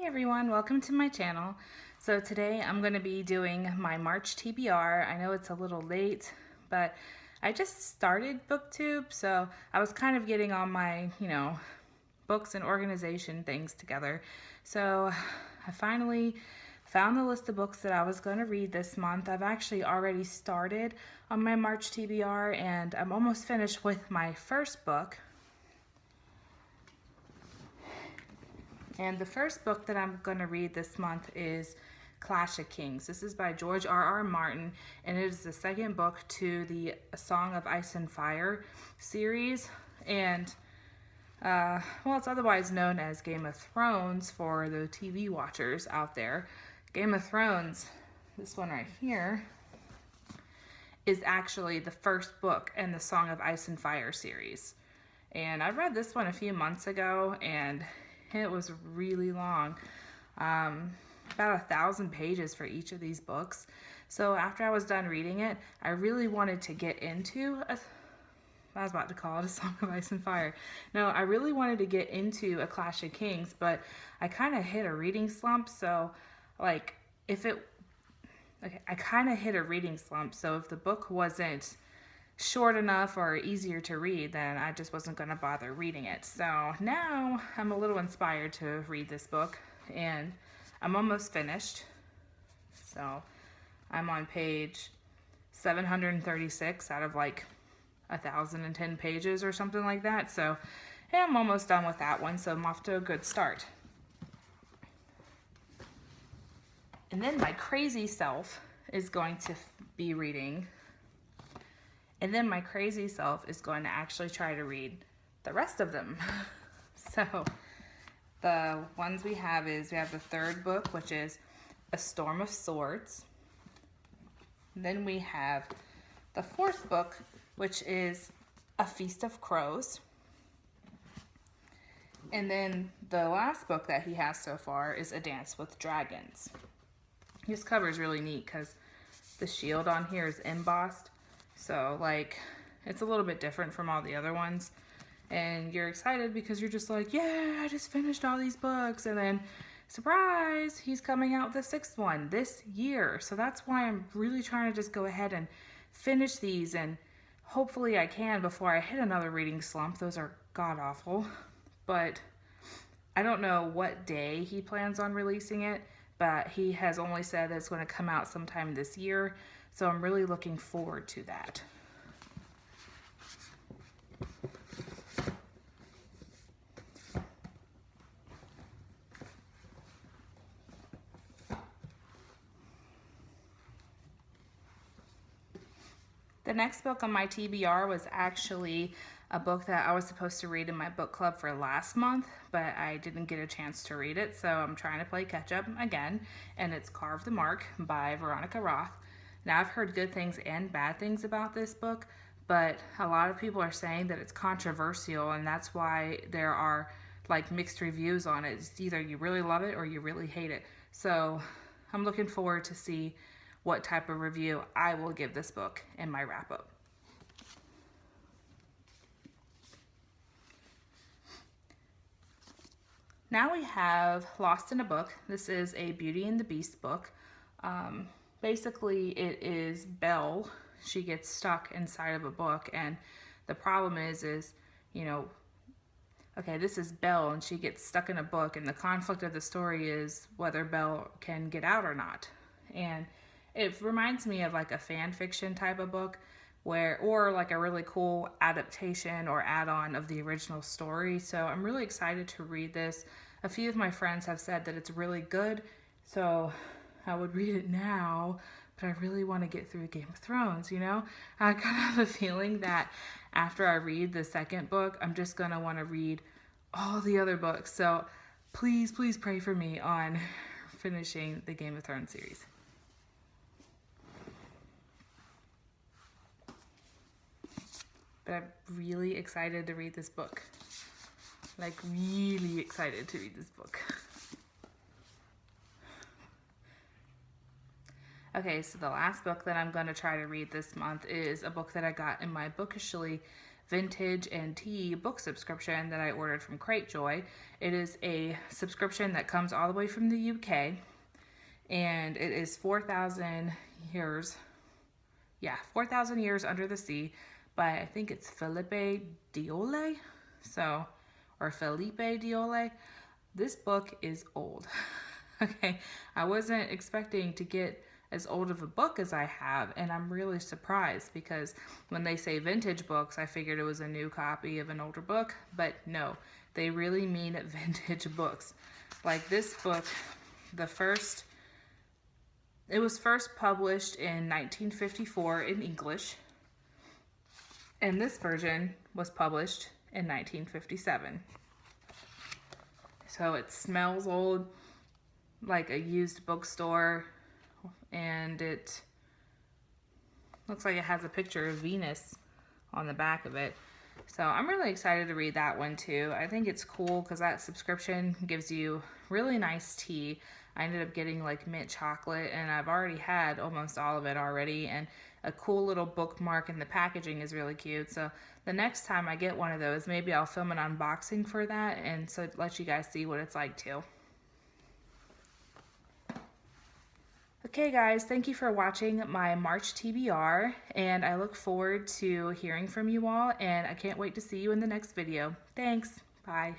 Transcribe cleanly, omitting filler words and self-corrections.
Hey everyone, welcome to my channel. So today I'm going to be doing my March TBR. I know it's a little late, but I just started BookTube, so I was kind of getting all my, books and organization things together. So I finally found the list of books that I was going to read this month. I've actually already started on my March TBR and I'm almost finished with my first book. And the first book that I'm going to read this month is Clash of Kings. This is by George R.R. Martin, and it is the second book to the A Song of Ice and Fire series. And, it's otherwise known as Game of Thrones for the TV watchers out there. Game of Thrones, this one right here, is actually the first book in the Song of Ice and Fire series. And I read this one a few months ago, and it was really long, about 1,000 pages for each of these books. So after I was done reading it, I really wanted to get into I was about to call it A Song of Ice and Fire. No, I really wanted to get into A Clash of Kings, but I kind of hit a reading slump. So I kind of hit a reading slump. So if the book wasn't short enough or easier to read, then I just wasn't going to bother reading it. So now I'm a little inspired to read this book, and I'm almost finished. So I'm on page 736 out of 1,010 pages or something like that. So yeah, I'm almost done with that one, so I'm off to a good start. And then my crazy self is going to be reading. And then my crazy self is going to actually try to read the rest of them. So the ones we have the third book, which is A Storm of Swords. Then we have the fourth book, which is A Feast of Crows. And then the last book that he has so far is A Dance with Dragons. This cover is really neat because the shield on here is embossed. So it's a little bit different from all the other ones, and you're excited because you're just like, yeah, I just finished all these books, and then surprise, he's coming out with the sixth one this year. So that's why I'm really trying to just go ahead and finish these, and hopefully I can before I hit another reading slump. Those are god awful, but I don't know what day he plans on releasing it, but he has only said that it's going to come out sometime this year. So I'm really looking forward to that. The next book on my TBR was actually a book that I was supposed to read in my book club for last month, but I didn't get a chance to read it, so I'm trying to play catch up again, and it's Carve the Mark by Veronica Roth. Now, I've heard good things and bad things about this book, but a lot of people are saying that it's controversial, and that's why there are mixed reviews on it. It's either you really love it or you really hate it. So I'm looking forward to see what type of review I will give this book in my wrap-up. Now we have Lost in a Book. This is a Beauty and the Beast book. Basically, it is Belle. She gets stuck inside of a book, and the problem is, this is Belle, and she gets stuck in a book, and the conflict of the story is whether Belle can get out or not. And it reminds me of a fan fiction type of book, or a really cool adaptation or add-on of the original story. So I'm really excited to read this. A few of my friends have said that it's really good, so I would read it now, but I really want to get through Game of Thrones, I kind of have a feeling that after I read the second book, I'm just going to want to read all the other books. So please, please pray for me on finishing the Game of Thrones series. But I'm really excited to read this book. Really excited to read this book. Okay, so the last book that I'm going to try to read this month is a book that I got in my Bookishly vintage and tea book subscription that I ordered from Cratejoy. It is a subscription that comes all the way from the UK, and it is 4,000 years. Yeah, 4,000 Years Under the Sea by, I think it's Felipe Diole. Or Felipe Diole. This book is old. Okay, I wasn't expecting to get as old of a book as I have, and I'm really surprised because when they say vintage books, I figured it was a new copy of an older book, but no, they really mean vintage books. Like this book, it was first published in 1954 in English, and this version was published in 1957. So it smells old, like a used bookstore, and it looks like it has a picture of Venus on the back of it. So I'm really excited to read that one too. I think it's cool because that subscription gives you really nice tea. I ended up getting like mint chocolate, and I've already had almost all of it already, and a cool little bookmark, and the packaging is really cute. So the next time I get one of those, maybe I'll film an unboxing for that, and so let you guys see what it's like too. Okay guys, thank you for watching my March TBR, and I look forward to hearing from you all, and I can't wait to see you in the next video. Thanks. Bye.